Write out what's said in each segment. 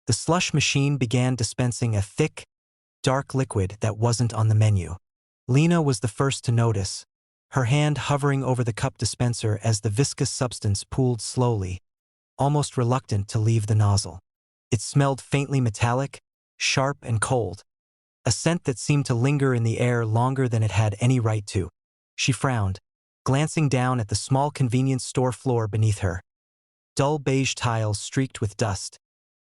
The slush machine began dispensing a thick, dark liquid that wasn't on the menu. Lena was the first to notice, her hand hovering over the cup dispenser as the viscous substance pooled slowly, almost reluctant to leave the nozzle. It smelled faintly metallic, sharp and cold, a scent that seemed to linger in the air longer than it had any right to. She frowned, glancing down at the small convenience store floor beneath her. Dull beige tiles streaked with dust,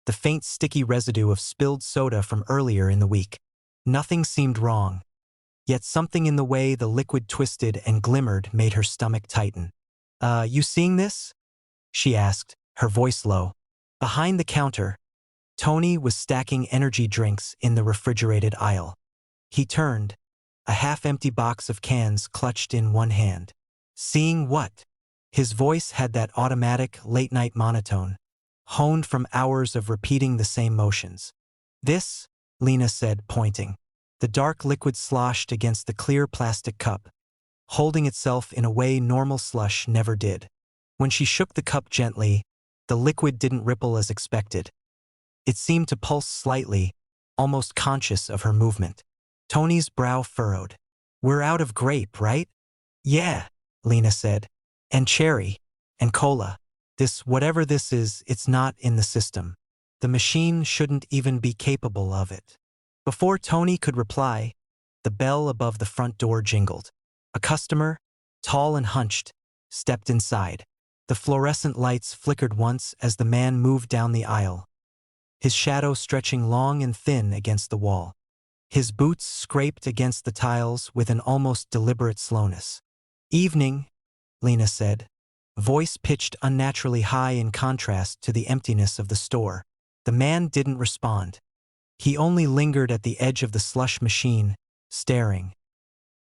the faint sticky residue of spilled soda from earlier in the week. Nothing seemed wrong, yet something in the way the liquid twisted and glimmered made her stomach tighten. You seeing this?" she asked, her voice low. Behind the counter, Tony was stacking energy drinks in the refrigerated aisle. He turned, a half-empty box of cans clutched in one hand. "Seeing what?" His voice had that automatic, late-night monotone, honed from hours of repeating the same motions. "This," Lena said, pointing. The dark liquid sloshed against the clear plastic cup, holding itself in a way normal slush never did. When she shook the cup gently, the liquid didn't ripple as expected. It seemed to pulse slightly, almost conscious of her movement. Tony's brow furrowed. "We're out of grape, right?" "Yeah," Lena said. "And cherry. And cola. Whatever this is, it's not in the system. The machine shouldn't even be capable of it." Before Tony could reply, the bell above the front door jingled. A customer, tall and hunched, stepped inside. The fluorescent lights flickered once as the man moved down the aisle, his shadow stretching long and thin against the wall. His boots scraped against the tiles with an almost deliberate slowness. "Evening," Lena said, voice pitched unnaturally high in contrast to the emptiness of the store. The man didn't respond. He only lingered at the edge of the slush machine, staring.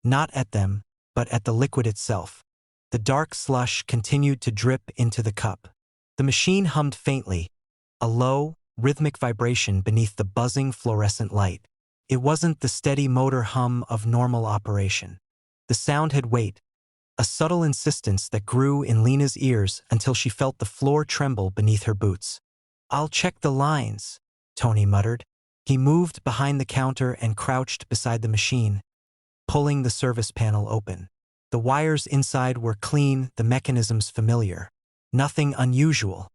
Not at them, but at the liquid itself. The dark slush continued to drip into the cup. The machine hummed faintly, a low, rhythmic vibration beneath the buzzing fluorescent light. It wasn't the steady motor hum of normal operation. The sound had weight, a subtle insistence that grew in Lena's ears until she felt the floor tremble beneath her boots. "I'll check the lines," Tony muttered. He moved behind the counter and crouched beside the machine, pulling the service panel open. The wires inside were clean, the mechanisms familiar. Nothing unusual.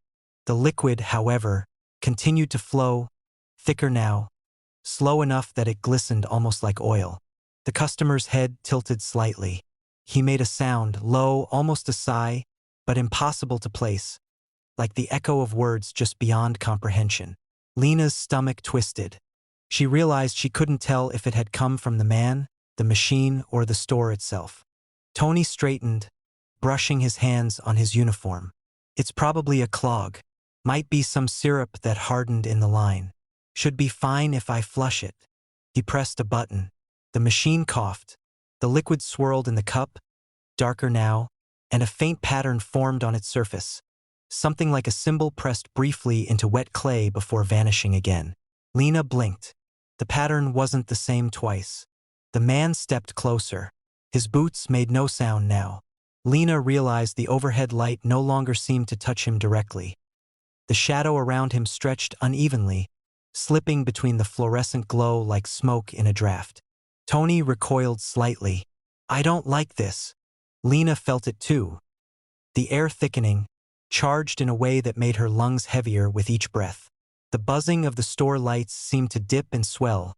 The liquid, however, continued to flow, thicker now, slow enough that it glistened almost like oil. The customer's head tilted slightly. He made a sound, low, almost a sigh, but impossible to place, like the echo of words just beyond comprehension. Lena's stomach twisted. She realized she couldn't tell if it had come from the man, the machine, or the store itself. Tony straightened, brushing his hands on his uniform. "It's probably a clog. Might be some syrup that hardened in the line. Should be fine if I flush it." He pressed a button. The machine coughed. The liquid swirled in the cup, darker now, and a faint pattern formed on its surface. Something like a symbol pressed briefly into wet clay before vanishing again. Lena blinked. The pattern wasn't the same twice. The man stepped closer. His boots made no sound now. Lena realized the overhead light no longer seemed to touch him directly. The shadow around him stretched unevenly, slipping between the fluorescent glow like smoke in a draft. Tony recoiled slightly. "I don't like this." Lena felt it too. The air thickening, charged in a way that made her lungs heavier with each breath. The buzzing of the store lights seemed to dip and swell,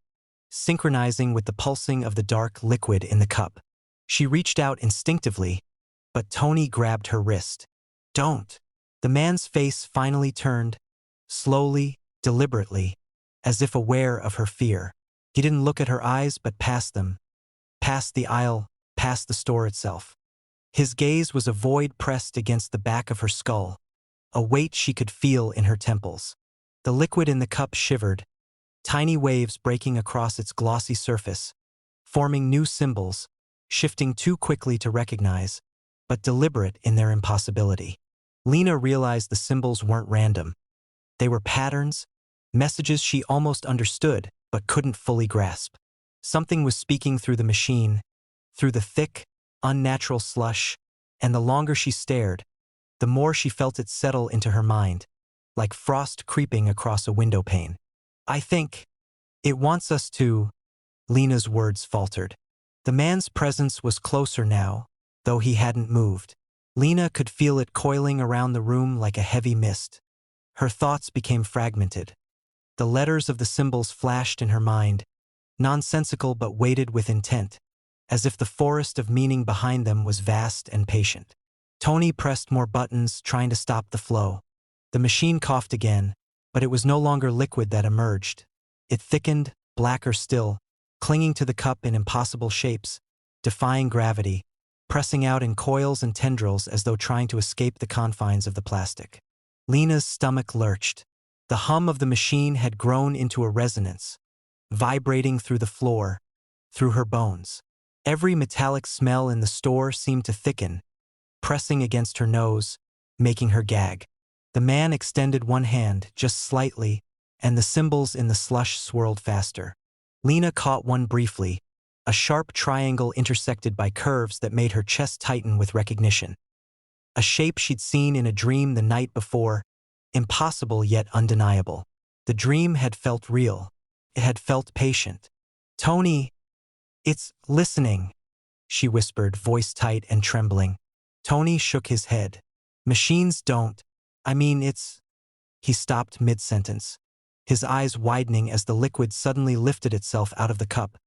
synchronizing with the pulsing of the dark liquid in the cup. She reached out instinctively, but Tony grabbed her wrist. "Don't." The man's face finally turned, slowly, deliberately, as if aware of her fear. He didn't look at her eyes but past them, past the aisle, past the store itself. His gaze was a void pressed against the back of her skull, a weight she could feel in her temples. The liquid in the cup shivered, tiny waves breaking across its glossy surface, forming new symbols, shifting too quickly to recognize, but deliberate in their impossibility. Lena realized the symbols weren't random. They were patterns, messages she almost understood but couldn't fully grasp. Something was speaking through the machine, through the thick, unnatural slush, and the longer she stared, the more she felt it settle into her mind, like frost creeping across a window pane. I think it wants us to, Lena's words faltered. The man's presence was closer now, though he hadn't moved. Lena could feel it coiling around the room like a heavy mist. Her thoughts became fragmented. The letters of the symbols flashed in her mind, nonsensical but weighted with intent, as if the forest of meaning behind them was vast and patient. Tony pressed more buttons, trying to stop the flow. The machine coughed again, but it was no longer liquid that emerged. It thickened, blacker still, clinging to the cup in impossible shapes, defying gravity, pressing out in coils and tendrils as though trying to escape the confines of the plastic. Lena's stomach lurched. The hum of the machine had grown into a resonance, vibrating through the floor, through her bones. Every metallic smell in the store seemed to thicken, pressing against her nose, making her gag. The man extended one hand, just slightly, and the symbols in the slush swirled faster. Lena caught one briefly, a sharp triangle intersected by curves that made her chest tighten with recognition. A shape she'd seen in a dream the night before, impossible yet undeniable. The dream had felt real. It had felt patient. "Tony, it's listening," she whispered, voice tight and trembling. Tony shook his head. "Machines don't. I mean, it's—" He stopped mid-sentence, his eyes widening as the liquid suddenly lifted itself out of the cup,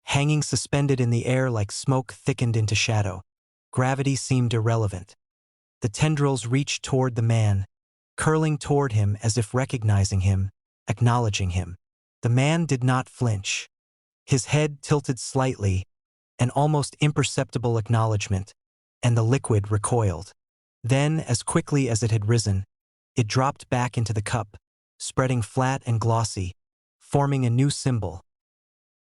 hanging suspended in the air like smoke thickened into shadow. Gravity seemed irrelevant. The tendrils reached toward the man, curling toward him as if recognizing him, acknowledging him. The man did not flinch. His head tilted slightly, an almost imperceptible acknowledgement, and the liquid recoiled. Then, as quickly as it had risen, it dropped back into the cup, spreading flat and glossy, forming a new symbol.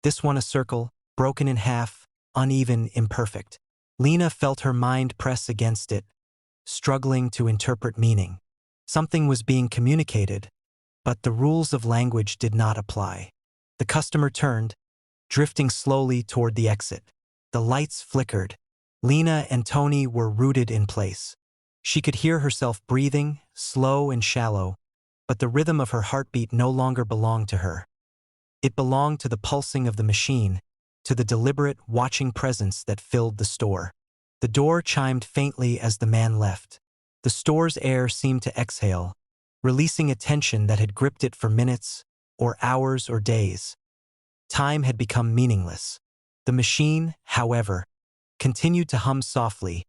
This one a circle, broken in half, uneven, imperfect. Lena felt her mind press against it, struggling to interpret meaning. Something was being communicated, but the rules of language did not apply. The customer turned, drifting slowly toward the exit. The lights flickered. Lena and Tony were rooted in place. She could hear herself breathing, slow and shallow, but the rhythm of her heartbeat no longer belonged to her. It belonged to the pulsing of the machine, to the deliberate, watching presence that filled the store. The door chimed faintly as the man left. The store's air seemed to exhale, releasing a tension that had gripped it for minutes, or hours or days. Time had become meaningless. The machine, however, continued to hum softly,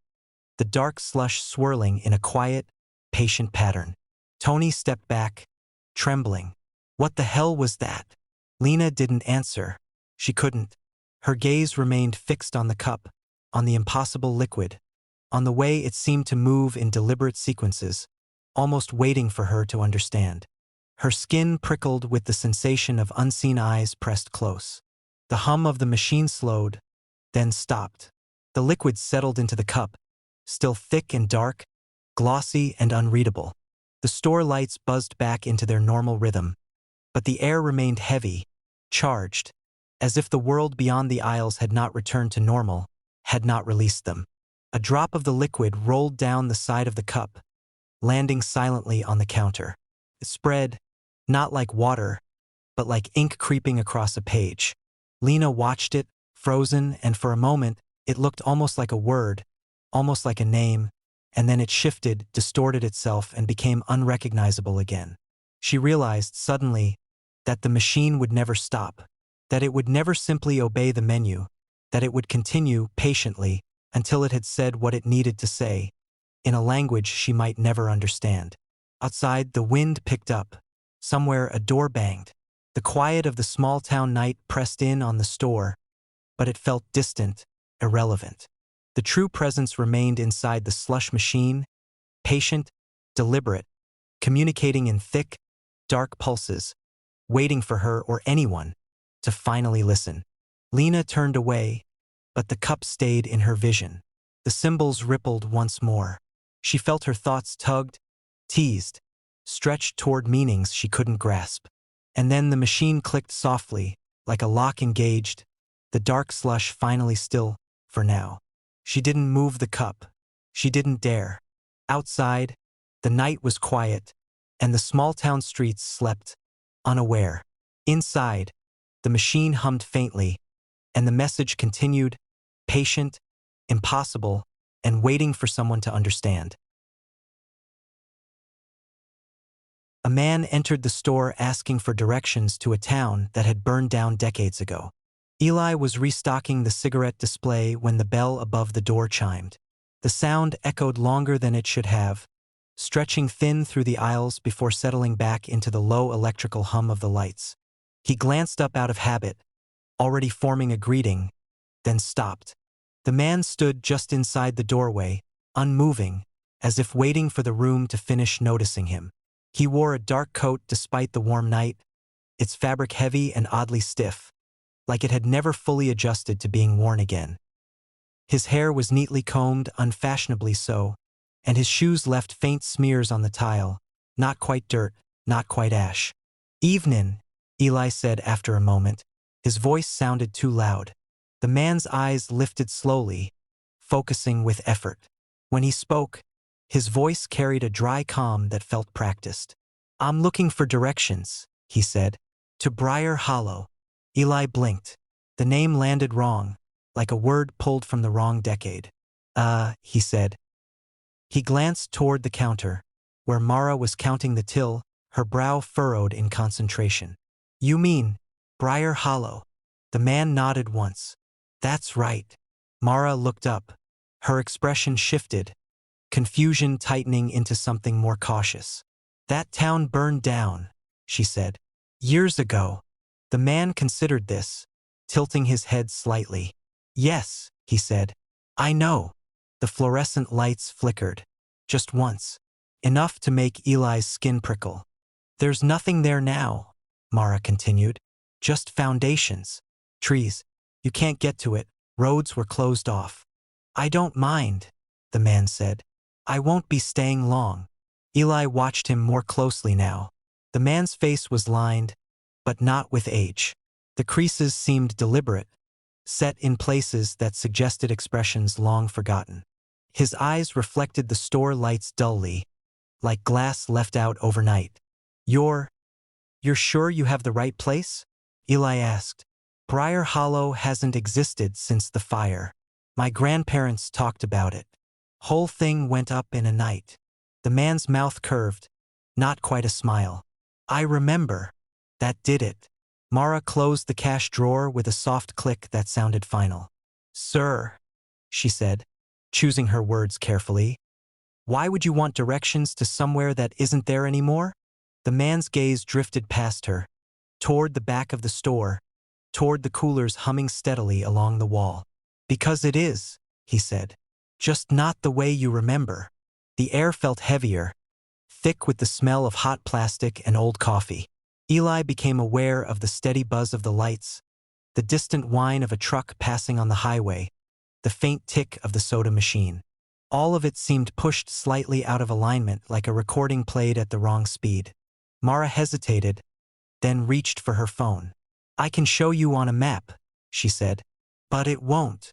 the dark slush swirling in a quiet, patient pattern. Tony stepped back, trembling. What the hell was that? Lena didn't answer. She couldn't. Her gaze remained fixed on the cup, on the impossible liquid, on the way it seemed to move in deliberate sequences, almost waiting for her to understand. Her skin prickled with the sensation of unseen eyes pressed close. The hum of the machine slowed, then stopped. The liquid settled into the cup, still thick and dark, glossy and unreadable. The store lights buzzed back into their normal rhythm, but the air remained heavy, charged, as if the world beyond the aisles had not returned to normal, had not released them. A drop of the liquid rolled down the side of the cup, landing silently on the counter. It spread, not like water, but like ink creeping across a page. Lena watched it, frozen, and for a moment, it looked almost like a word, almost like a name, and then it shifted, distorted itself, and became unrecognizable again. She realized, suddenly, that the machine would never stop, that it would never simply obey the menu, that it would continue, patiently, until it had said what it needed to say, in a language she might never understand. Outside, the wind picked up. Somewhere, a door banged. The quiet of the small-town night pressed in on the store, but it felt distant, irrelevant. The true presence remained inside the slush machine, patient, deliberate, communicating in thick, dark pulses, waiting for her or anyone to finally listen. Lena turned away, but the cup stayed in her vision. The symbols rippled once more. She felt her thoughts tugged, teased, stretched toward meanings she couldn't grasp. And then the machine clicked softly, like a lock engaged, the dark slush finally still, for now. She didn't move the cup. She didn't dare. Outside, the night was quiet, and the small-town streets slept, unaware. Inside, the machine hummed faintly, and the message continued, patient, impossible, and waiting for someone to understand. A man entered the store asking for directions to a town that had burned down decades ago. Eli was restocking the cigarette display when the bell above the door chimed. The sound echoed longer than it should have, stretching thin through the aisles before settling back into the low electrical hum of the lights. He glanced up out of habit, already forming a greeting, then stopped. The man stood just inside the doorway, unmoving, as if waiting for the room to finish noticing him. He wore a dark coat despite the warm night, its fabric heavy and oddly stiff, like it had never fully adjusted to being worn again. His hair was neatly combed, unfashionably so, and his shoes left faint smears on the tile, not quite dirt, not quite ash. "Evenin'," Eli said after a moment. His voice sounded too loud. The man's eyes lifted slowly, focusing with effort. When he spoke, his voice carried a dry calm that felt practiced. "I'm looking for directions," he said. "To Briar Hollow." Eli blinked. The name landed wrong, like a word pulled from the wrong decade. He said. He glanced toward the counter, where Mara was counting the till, her brow furrowed in concentration. "You mean Briar Hollow?" The man nodded once. "That's right." Mara looked up. Her expression shifted, confusion tightening into something more cautious. "That town burned down," she said. "Years ago." The man considered this, tilting his head slightly. "Yes," he said. "I know." The fluorescent lights flickered. Just once. Enough to make Eli's skin prickle. "There's nothing there now," Mara continued. "Just foundations. Trees. You can't get to it. Roads were closed off." "I don't mind," the man said. "I won't be staying long." Eli watched him more closely now. The man's face was lined, but not with age. The creases seemed deliberate, set in places that suggested expressions long forgotten. His eyes reflected the store lights dully, like glass left out overnight. You're sure you have the right place?" Eli asked. "Briar Hollow hasn't existed since the fire. My grandparents talked about it. Whole thing went up in a night." The man's mouth curved, not quite a smile. "I remember. That did it." Mara closed the cash drawer with a soft click that sounded final. "Sir," she said, choosing her words carefully, "why would you want directions to somewhere that isn't there anymore?" The man's gaze drifted past her, toward the back of the store, toward the coolers humming steadily along the wall. "Because it is," he said. "Just not the way you remember." The air felt heavier, thick with the smell of hot plastic and old coffee. Eli became aware of the steady buzz of the lights, the distant whine of a truck passing on the highway, the faint tick of the soda machine. All of it seemed pushed slightly out of alignment, like a recording played at the wrong speed. Mara hesitated, then reached for her phone. "I can show you on a map," she said. "But it won't."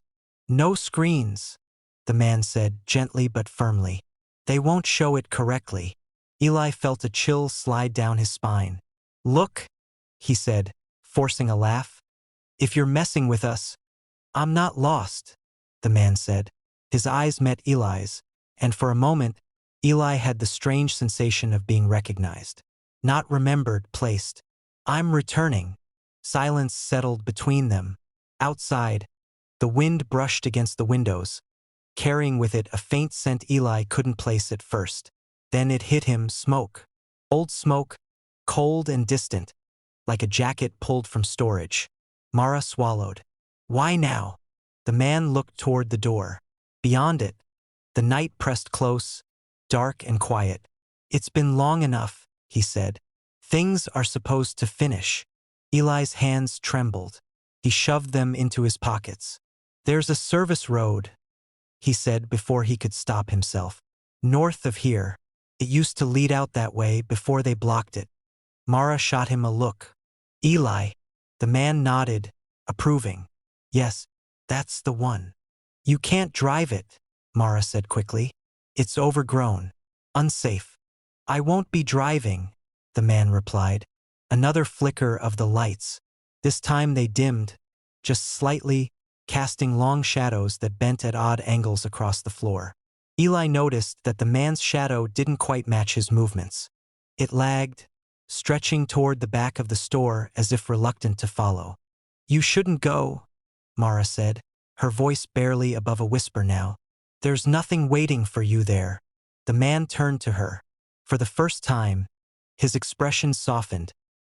"No screens," the man said gently but firmly. "They won't show it correctly." Eli felt a chill slide down his spine. "Look," he said, forcing a laugh. "If you're messing with us." "I'm not lost," the man said. His eyes met Eli's, and for a moment, Eli had the strange sensation of being recognized. Not remembered, placed. "I'm returning." Silence settled between them. Outside, the wind brushed against the windows, carrying with it a faint scent Eli couldn't place at first. Then it hit him, smoke. Old smoke, cold and distant, like a jacket pulled from storage. Mara swallowed. "Why now?" The man looked toward the door. Beyond it, the night pressed close, dark and quiet. "It's been long enough," he said. "Things are supposed to finish." Eli's hands trembled. He shoved them into his pockets. "There's a service road," he said before he could stop himself. "North of here. It used to lead out that way before they blocked it." Mara shot him a look. "Eli." The man nodded, approving. "Yes, that's the one." "You can't drive it," Mara said quickly. "It's overgrown. Unsafe." I won't be driving, the man replied. Another flicker of the lights. This time they dimmed, just slightly, casting long shadows that bent at odd angles across the floor. Eli noticed that the man's shadow didn't quite match his movements. It lagged, stretching toward the back of the store as if reluctant to follow. You shouldn't go, Mara said, her voice barely above a whisper now. There's nothing waiting for you there. The man turned to her. For the first time, his expression softened,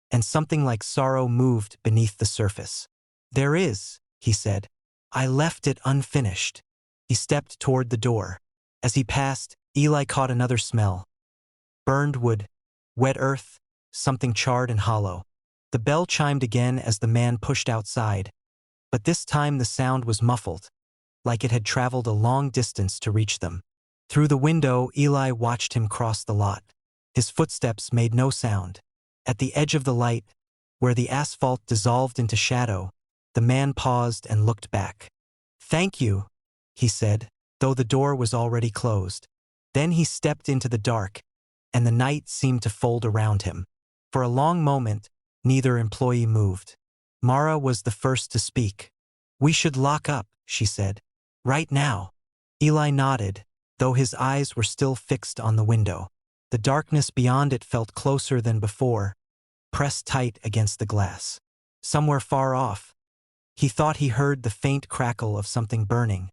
and something like sorrow moved beneath the surface. There is, he said. I left it unfinished. He stepped toward the door. As he passed, Eli caught another smell. Burned wood, wet earth, something charred and hollow. The bell chimed again as the man pushed outside, but this time the sound was muffled, like it had traveled a long distance to reach them. Through the window, Eli watched him cross the lot. His footsteps made no sound. At the edge of the light, where the asphalt dissolved into shadow, the man paused and looked back. Thank you, he said, though the door was already closed. Then he stepped into the dark, and the night seemed to fold around him. For a long moment, neither employee moved. Mara was the first to speak. We should lock up, she said. Right now. Eli nodded, though his eyes were still fixed on the window. The darkness beyond it felt closer than before, pressed tight against the glass. Somewhere far off, he thought he heard the faint crackle of something burning,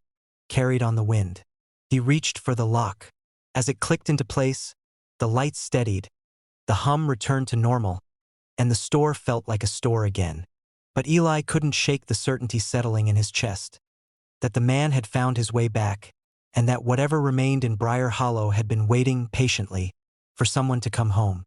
carried on the wind. He reached for the lock. As it clicked into place, the light steadied, the hum returned to normal, and the store felt like a store again. But Eli couldn't shake the certainty settling in his chest, that the man had found his way back, and that whatever remained in Briar Hollow had been waiting patiently for someone to come home.